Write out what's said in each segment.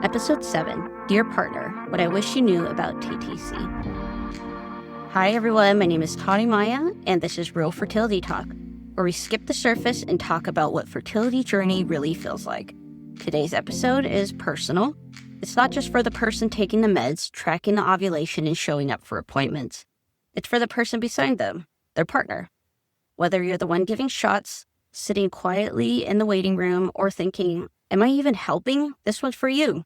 Episode 7, Dear Partner, What I Wish You Knew About TTC. Hi everyone, my name is Tani Maya, and this is Real Fertility Talk, where we skip the surface and talk about what fertility journey really feels like. Today's episode is personal. It's not just for the person taking the meds, tracking the ovulation, and showing up for appointments. It's for the person beside them, their partner. Whether you're the one giving shots, sitting quietly in the waiting room, or thinking, am I even helping? This one's for you.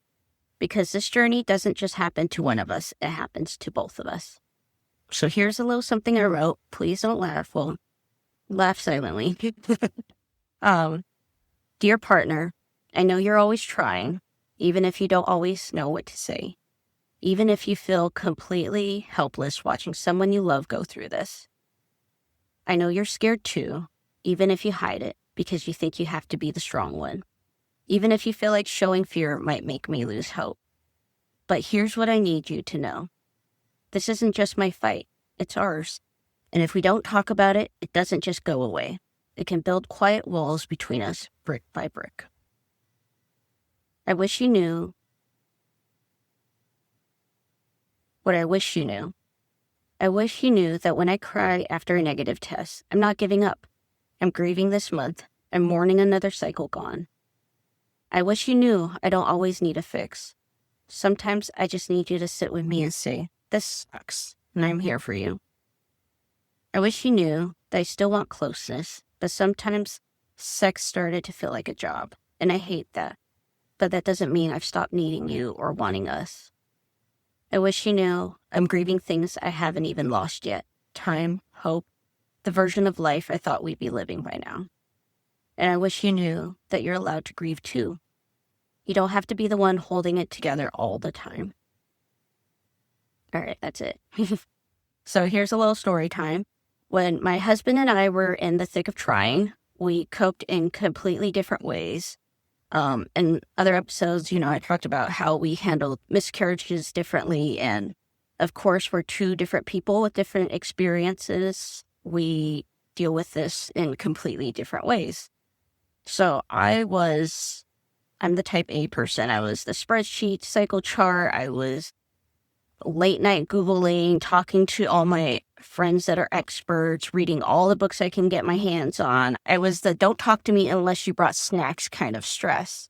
Because this journey doesn't just happen to one of us, it happens to both of us. So here's a little something I wrote. Please don't laugh. Well, laugh silently. Dear partner, I know you're always trying, even if you don't always know what to say. Even if you feel completely helpless watching someone you love go through this. I know you're scared too, even if you hide it, because you think you have to be the strong one. Even if you feel like showing fear might make me lose hope. But here's what I need you to know. This isn't just my fight, it's ours. And if we don't talk about it, it doesn't just go away. It can build quiet walls between us, brick by brick. I wish you knew what I wish you knew. I wish you knew that when I cry after a negative test, I'm not giving up. I'm grieving this month. I'm mourning another cycle gone. I wish you knew I don't always need a fix. Sometimes I just need you to sit with me and say, this sucks, and I'm here for you. I wish you knew that I still want closeness, but sometimes sex started to feel like a job, and I hate that. But that doesn't mean I've stopped needing you or wanting us. I wish you knew I'm grieving things I haven't even lost yet. Time, hope, the version of life I thought we'd be living by now. And I wish you knew that you're allowed to grieve too. You don't have to be the one holding it together all the time. All right, that's it. So here's a little story time. When my husband and I were in the thick of trying, we coped in completely different ways. In other episodes, I talked about how we handled miscarriages differently. And of course, we're two different people with different experiences. We deal with this in completely different ways. So I'm the type A person. I was the spreadsheet, cycle chart. I was late night Googling, talking to all my friends that are experts, reading all the books I can get my hands on. I was the don't talk to me unless you brought snacks kind of stress.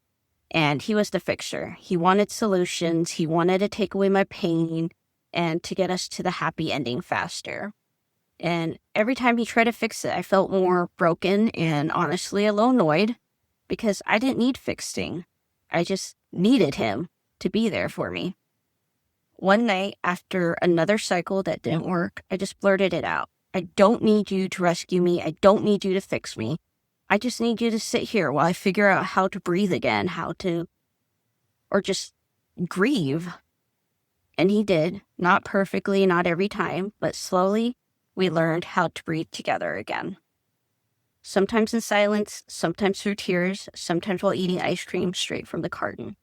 And he was the fixer. He wanted solutions. He wanted to take away my pain and to get us to the happy ending faster. And every time he tried to fix it, I felt more broken and honestly a little annoyed because I didn't need fixing. I just needed him to be there for me. One night after another cycle that didn't work, I just blurted it out. I don't need you to rescue me. I don't need you to fix me. I just need you to sit here while I figure out how to breathe again, or just grieve. And he did. Not perfectly, not every time, but slowly. We learned how to breathe together again. Sometimes in silence, sometimes through tears, sometimes while eating ice cream straight from the carton.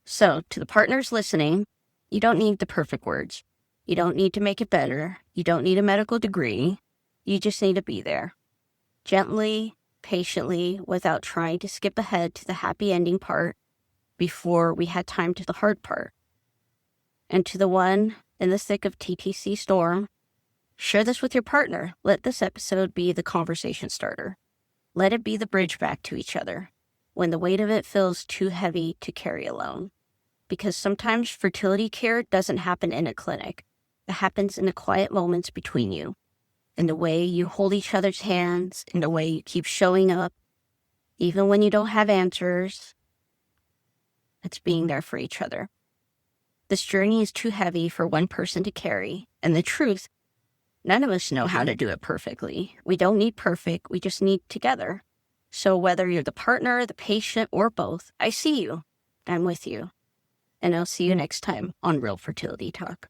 So, to the partners listening, you don't need the perfect words. You don't need to make it better. You don't need a medical degree. You just need to be there. Gently, patiently, without trying to skip ahead to the happy ending part before we had time to the hard part. And to the one in the thick of TTC storm, share this with your partner. Let this episode be the conversation starter. Let it be the bridge back to each other when the weight of it feels too heavy to carry alone. Because sometimes fertility care doesn't happen in a clinic. It happens in the quiet moments between you, in the way you hold each other's hands, in the way you keep showing up, even when you don't have answers. It's being there for each other. This journey is too heavy for one person to carry, and the truth, none of us know how to do it perfectly. We don't need perfect, we just need together. So whether you're the partner, the patient, or both, I see you. I'm with you. And I'll see you next time on Real Fertility Talk.